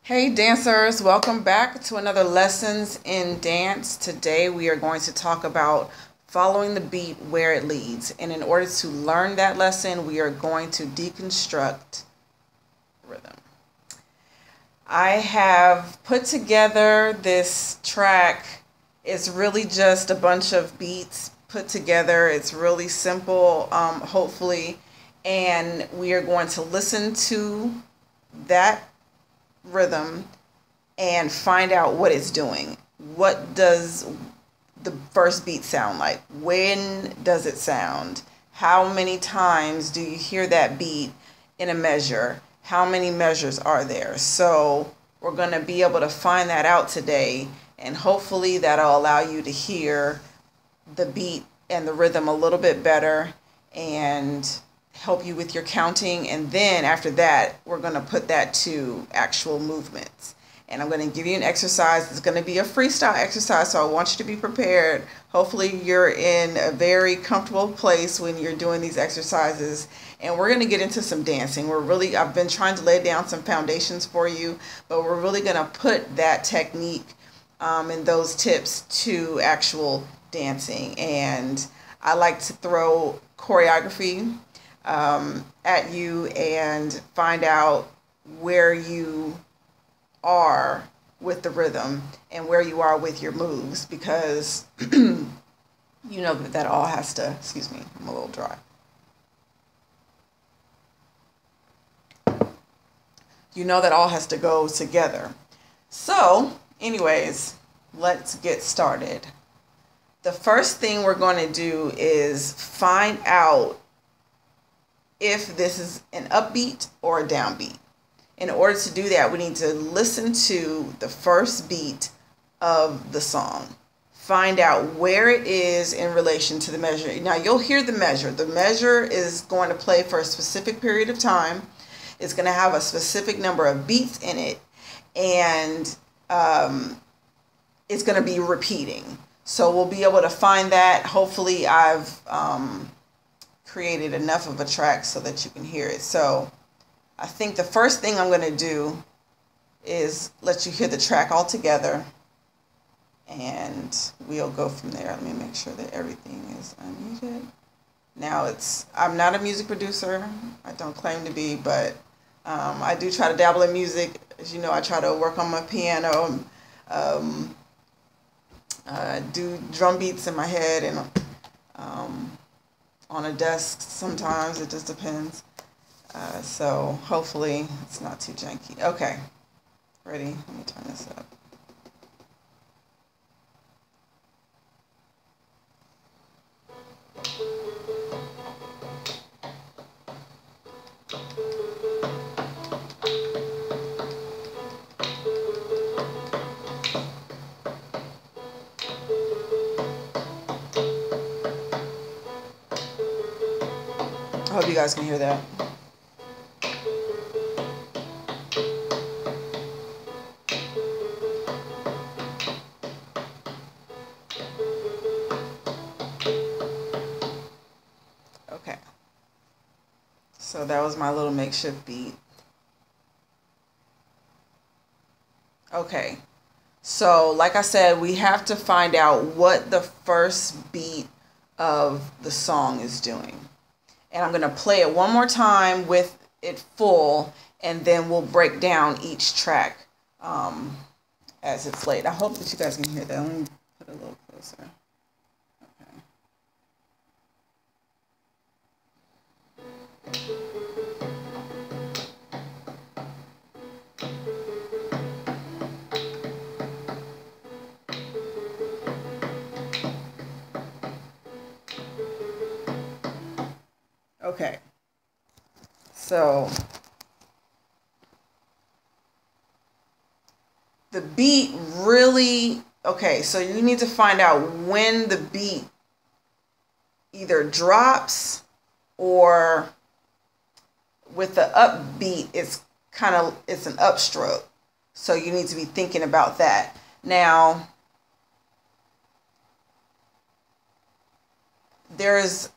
Hey dancers, welcome back to another Lessons in Dance. Today we are going to talk about following the beat where it leads. And in order to learn that lesson, we are going to deconstruct rhythm. I have put together this track. It's really just a bunch of beats put together. It's really simple, hopefully. And we are going to listen to that rhythm and find out what it's doing. What does the first beat sound like? When does it sound? How many times do you hear that beat in a measure? How many measures are there? So we're going to be able to find that out today, and hopefully that'll allow you to hear the beat and the rhythm a little bit better and help you with your counting. And then after that, we're going to put that to actual movements. And I'm going to give you an exercise. It's going to be a freestyle exercise, so I want you to be prepared. Hopefully you're in a very comfortable place when you're doing these exercises. And we're going to get into some dancing. I've been trying to lay down some foundations for you, but we're really going to put that technique and those tips to actual dancing. And I like to throw choreography at you and find out where you are with the rhythm and where you are with your moves, because you know that all has to, excuse me, I'm a little dry. You know that all has to go together. So anyways, let's get started. The first thing we're going to do is find out if this is an upbeat or a downbeat. In order to do that, we need to listen to the first beat of the song. Find out where it is in relation to the measure. Now you'll hear the measure. The measure is going to play for a specific period of time. It's going to have a specific number of beats in it, and it's going to be repeating. So we'll be able to find that. Hopefully I've created enough of a track so that you can hear it. So I think the first thing I'm going to do is let you hear the track all together, and we'll go from there. Let me make sure that everything is unmuted. Now I'm not a music producer. I don't claim to be, but I do try to dabble in music. As you know, I try to work on my piano, do drum beats in my head, and on a desk sometimes. It just depends. So hopefully it's not too janky. Okay, ready? Let me turn this up. I hope you guys can hear that. Okay. So that was my little makeshift beat. Okay. So like I said, we have to find out what the first beat of the song is doing. And I'm going to play it one more time with it full, and then we'll break down each track as it's played. I hope that you guys can hear that. Let me put it a little closer. Okay. So the beat really, okay, so you need to find out when the beat either drops, or with the upbeat, it's an upstroke. So you need to be thinking about that. Now, there's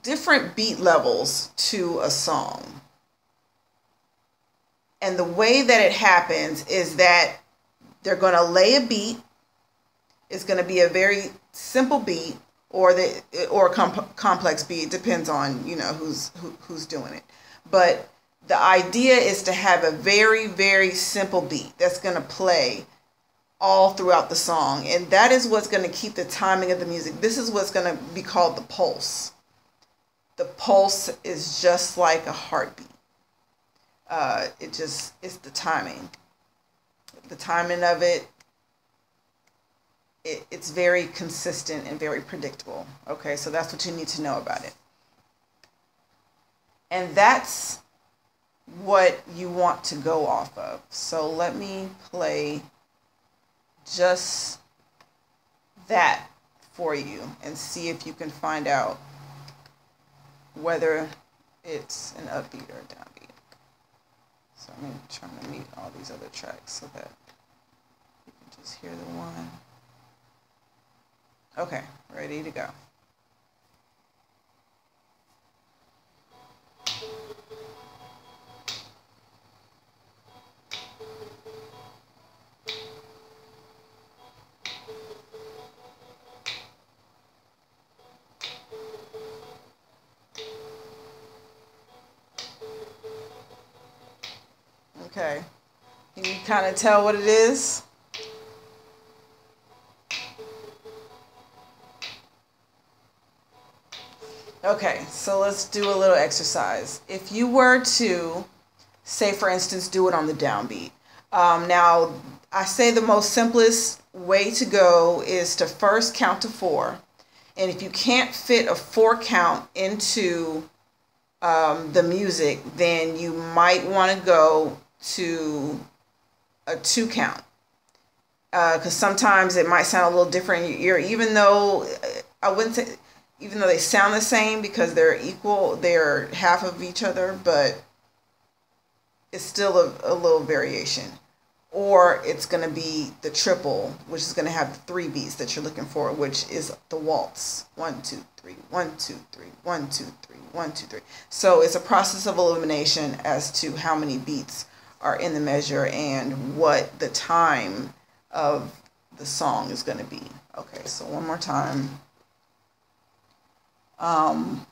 different beat levels to a song. And the way that it happens is that they're going to lay a beat. It's going to be a very simple beat or a complex beat. It depends on, who's doing it. But the idea is to have a very, very simple beat that's going to play all throughout the song. And that is what's going to keep the timing of the music. This is what's going to be called the pulse. The pulse is just like a heartbeat. It's the timing. The timing of it's very consistent and very predictable. Okay, so that's what you need to know about it. And that's what you want to go off of. So let me play just that for you and see if you can find out whether it's an upbeat or a downbeat. So I'm trying to mute all these other tracks so that you can just hear the one. Okay, ready to go. Okay, can you kind of tell what it is? Okay, so let's do a little exercise. If you were to, say for instance, do it on the downbeat. Now, I say the most simplest way to go is to first count to 4. And if you can't fit a 4 count into the music, then you might want to go to a 2 count. Because sometimes it might sound a little different in your ear, even though I wouldn't say... Even though they sound the same because they're equal, they're half of each other, but it's still a little variation. Or it's going to be the triple, which is going to have the 3 beats that you're looking for, which is the waltz. 1, 2, 3, 1, 2, 3, 1, 2, 3, 1, 2, 3. So it's a process of elimination as to how many beats are in the measure and what the time of the song is going to be. Okay, so one more time. I'm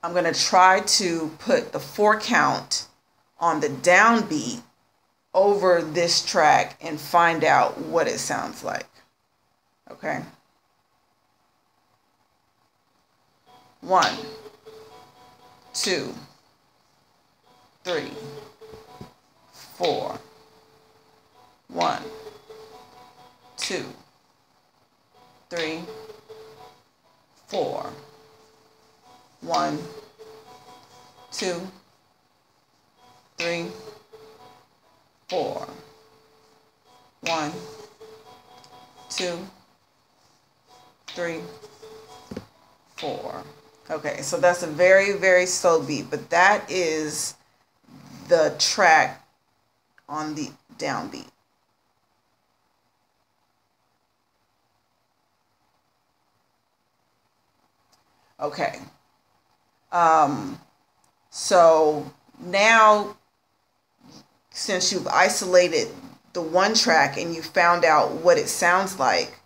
going to try to put the 4 count on the downbeat over this track and find out what it sounds like. Okay. 1, 2, 3, 4. 1, 2, 3, 4. 1, 2, 3, 4. 1, 2, 3, 4. Okay, so that's a very, very slow beat, but that is the track on the downbeat. Okay. So now, since you've isolated the one track and you found out what it sounds like,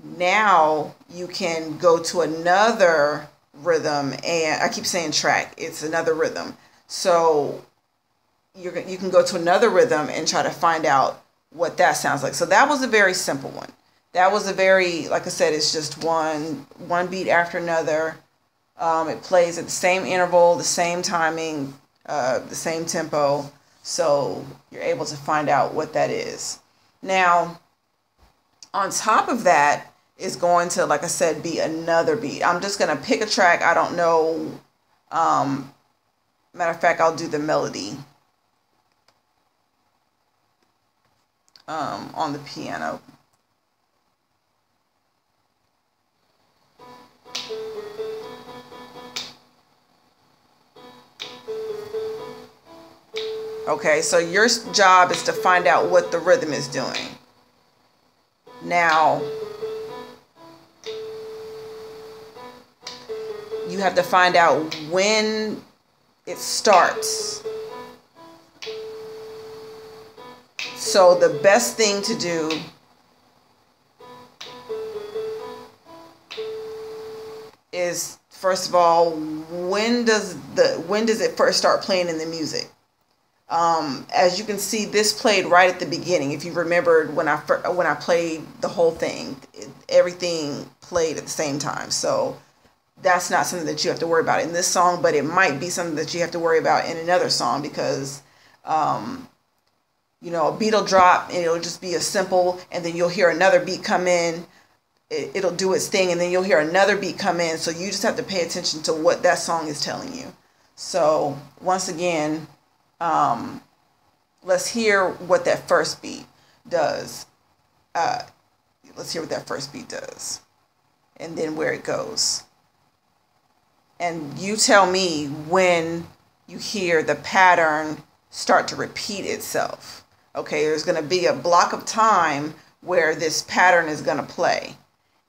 now you can go to another rhythm, and I keep saying track, it's another rhythm. So you can go to another rhythm and try to find out what that sounds like. So that was a very simple one. That was a very, like I said, it's just one beat after another. It plays at the same interval, the same timing, the same tempo. So you're able to find out what that is. Now, on top of that is going to, like I said, be another beat. I'm just going to pick a track. I don't know. Matter of fact, I'll do the melody on the piano. Okay, so your job is to find out what the rhythm is doing. Now, you have to find out when it starts So the best thing to do is, first of all, when does it first start playing in the music? As you can see, this played right at the beginning. If you remembered when I played the whole thing, everything played at the same time. So that's not something that you have to worry about in this song, but it might be something that you have to worry about in another song, because you know, a beat will drop and it'll just be a simple, and then you'll hear another beat come in. It'll do its thing, and then you'll hear another beat come in. So you just have to pay attention to what that song is telling you. So once again, let's hear what that first beat does. Let's hear what that first beat does, and then where it goes. And you tell me when you hear the pattern start to repeat itself. Okay, there's going to be a block of time where this pattern is going to play.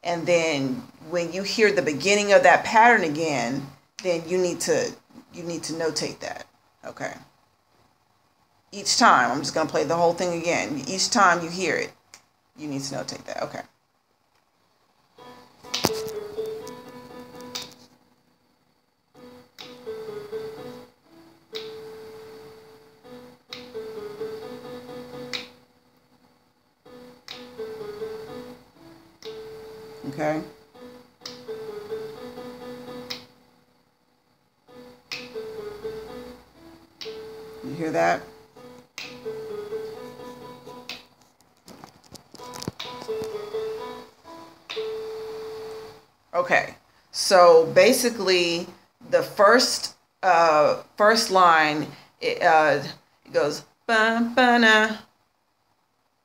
And then when you hear the beginning of that pattern again, then you need to notate that. Okay. Each time, I'm just going to play the whole thing again. Each time you hear it, you need to notate that. Okay. Okay. You hear that? Okay. So basically, the first line, it goes ba ba na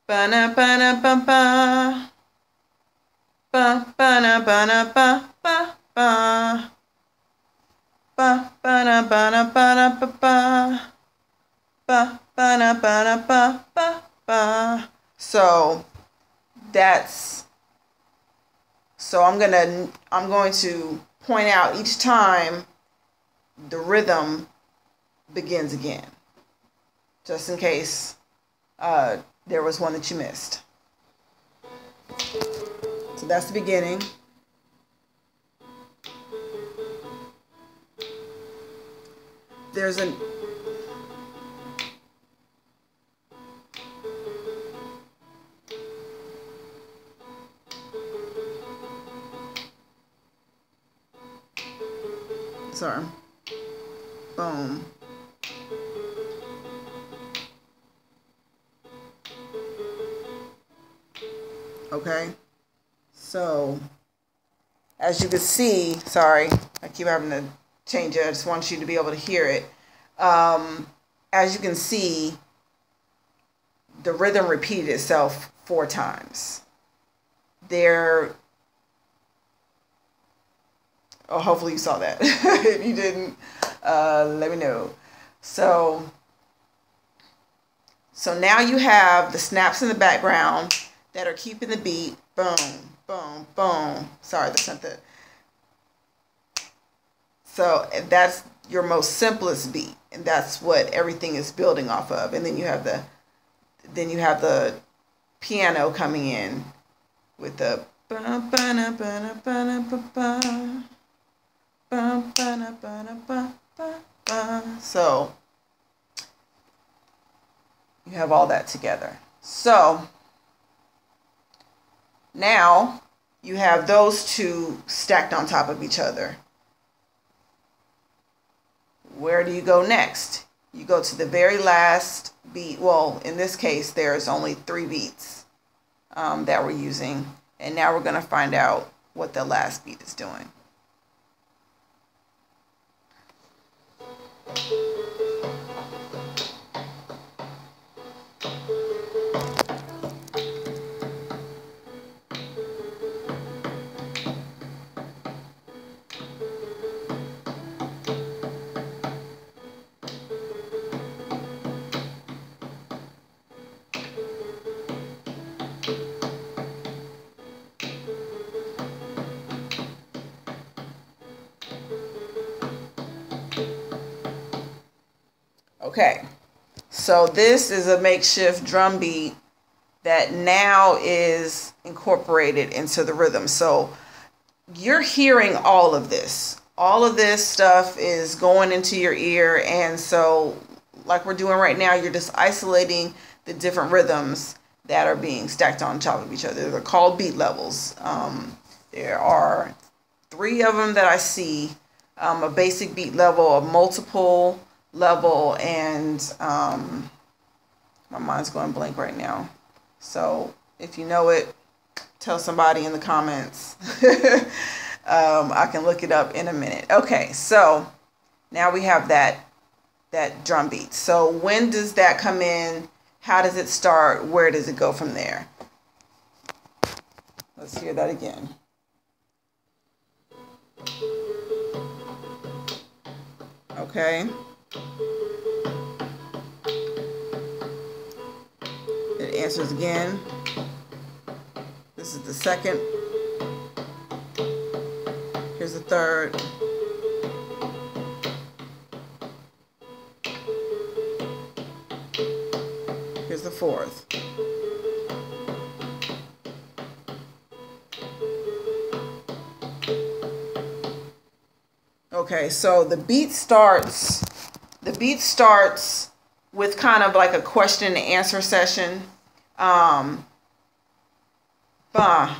ba na ba na ba ba. Ba ba na ba na ba ba ba ba ba na ba na ba na ba ba ba ba na ba na ba ba ba. So I'm going to point out each time the rhythm begins again, just in case there was one that you missed. So that's the beginning. There's an sorry. Boom. Okay. So, as you can see, sorry, I keep having to change it. I just want you to be able to hear it. As you can see, the rhythm repeated itself 4 times. Hopefully you saw that. If you didn't, let me know. So now you have the snaps in the background that are keeping the beat. Boom, boom, boom. Sorry, that's not the. So that's your most simplest beat, and that's what everything is building off of. And then you have the piano coming in with the ba ba na ba na ba na ba ba ba ba na ba na ba ba ba. So you have all that together. So now you have those two stacked on top of each other. Where do you go next? You go to the very last beat. Well, in this case, there's only 3 beats that we're using. And now we're going to find out what the last beat is doing. Okay, So this is a makeshift drum beat that now is incorporated into the rhythm. So you're hearing all of this. All of this stuff is going into your ear. And so like we're doing right now, you're just isolating the different rhythms that are being stacked on top of each other. They're called beat levels. There are 3 of them that I see. A basic beat level, a multiple level, and my mind's going blank right now. So if you know it, tell somebody in the comments. I can look it up in a minute. Okay, so now we have that drum beat. So when does that come in? How does it start? Where does it go from there? Let's hear that again. Okay. It answers again. This is the second. Here's the third. Here's the fourth. Okay, so the beat starts with kind of like a question and answer session. Ba ba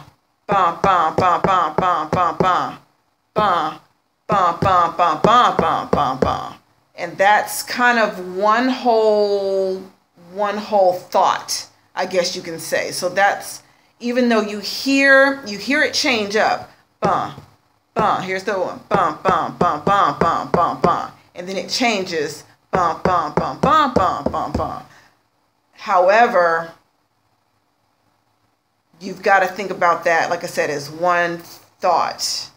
ba ba ba ba ba ba ba ba ba ba ba ba ba ba, and that's kind of one whole thought, I guess you can say. So that's, even though you hear it change up, ba ba, here's the one, ba ba ba ba ba ba ba, and then it changes, ba ba ba ba ba ba ba. However, you've got to think about that, like I said, as one thought,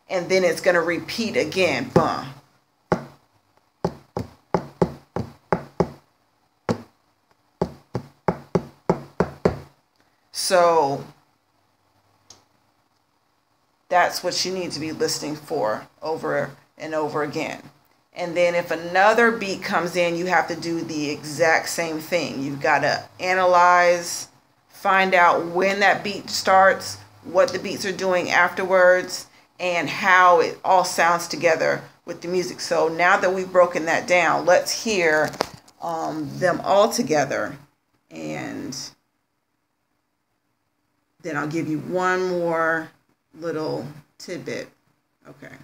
and then it's going to repeat again. Bah. So that's what you need to be listening for over and over again. And then if another beat comes in, you have to do the exact same thing. You've got to analyze, find out when that beat starts, what the beats are doing afterwards, and how it all sounds together with the music. So now that we've broken that down, let's hear them all together, and then I'll give you one more little tidbit. Okay.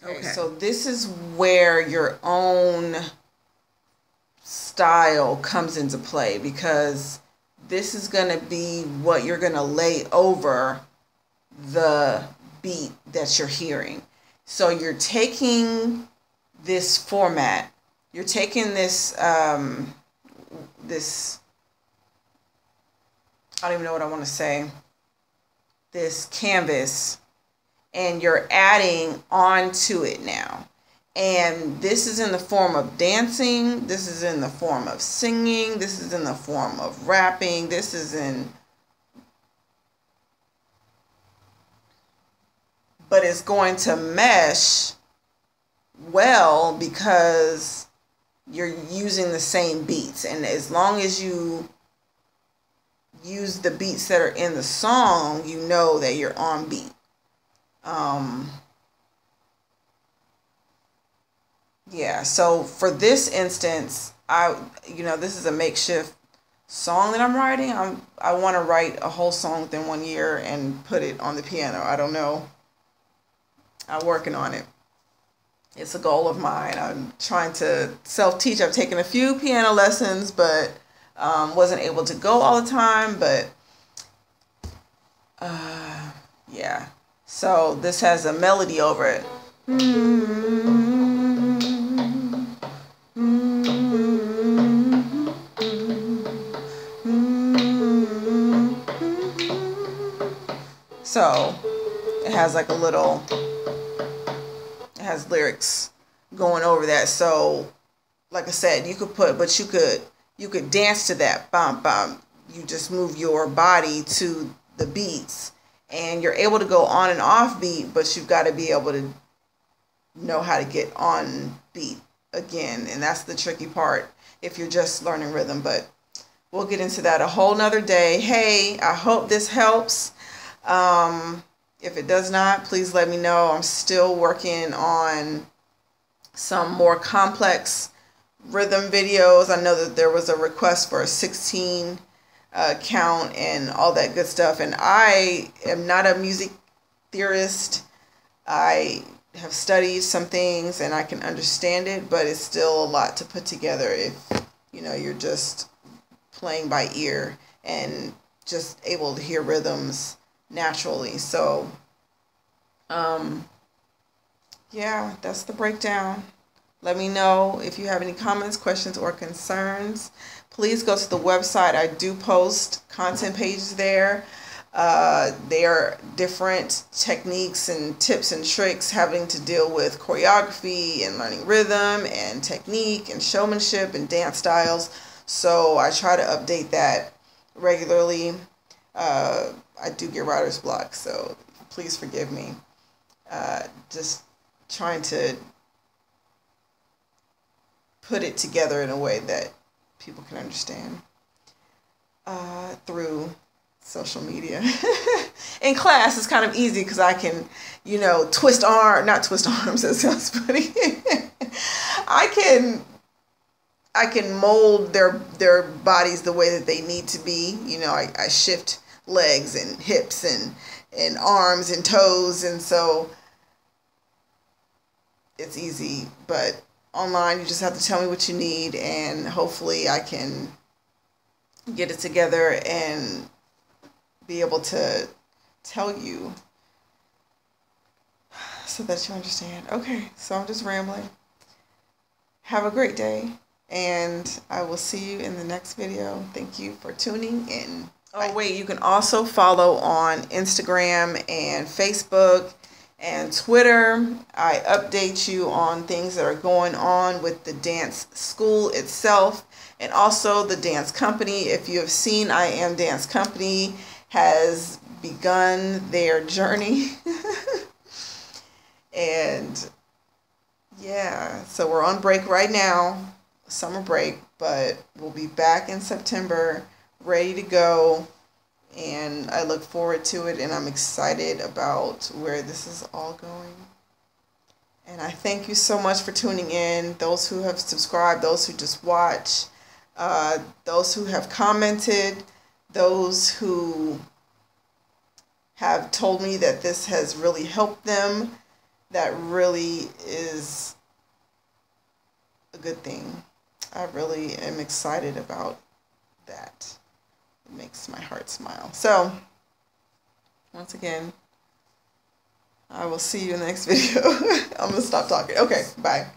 Okay, so this is where your own style comes into play, because this is going to be what you're going to lay over the beat that you're hearing. So you're taking this format, you're taking this, this, I don't even know what I want to say, this canvas, and you're adding on to it now. And this is in the form of dancing, this is in the form of singing, this is in the form of rapping, this is in, but it's going to mesh well because you're using the same beats. And as long as you use the beats that are in the song, you know that you're on beat. Yeah, so for this instance, this is a makeshift song that I'm writing. I want to write a whole song within 1 year and put it on the piano. I don't know. I'm working on it. It's a goal of mine. I'm trying to self-teach. I've taken a few piano lessons, but wasn't able to go all the time. But yeah. So this has a melody over it. So it has like a little, it has lyrics going over that. So like I said, you could put, but you could dance to that. Bum bum. You just move your body to the beats, and you're able to go on and off beat, but you've got to be able to know how to get on beat again, and that's the tricky part if you're just learning rhythm. But we'll get into that a whole nother day. Hey, I hope this helps. If it does not, please let me know. I'm still working on some more complex rhythm videos. I know that there was a request for a 16 count and all that good stuff, and I am not a music theorist. I have studied some things and I can understand it, but it's still a lot to put together if you're just playing by ear and just able to hear rhythms naturally. So yeah, that's the breakdown. Let me know if you have any comments, questions, or concerns. Please go to the website. I do post content pages there. There are different techniques and tips and tricks having to deal with choreography and learning rhythm and technique and showmanship and dance styles. So I try to update that regularly. I do get writer's block, so please forgive me. Just trying to put it together in a way that people can understand through social media. In class, it's kind of easy because I can, not twist arms, that sounds funny. I can mold their bodies the way that they need to be. I shift legs and hips and arms and toes, and so it's easy. But online, you just have to tell me what you need, and hopefully I can get it together and be able to tell you so that you understand. Okay, so I'm just rambling. Have a great day, and I will see you in the next video. Thank you for tuning in. Oh wait, you can also follow on Instagram and Facebook and Twitter. I update you on things that are going on with the dance school itself and also the dance company. If you have seen, I Am Dance Company has begun their journey. And yeah, so we're on break right now, summer break, but we'll be back in September, ready to go. And I look forward to it, and I'm excited about where this is all going. And I thank you so much for tuning in, those who have subscribed, those who just watch, those who have commented, those who have told me that this has really helped them. That really is a good thing. I really am excited about that. Makes my heart smile. So once again, I will see you in the next video. I'm gonna stop talking. Okay, bye.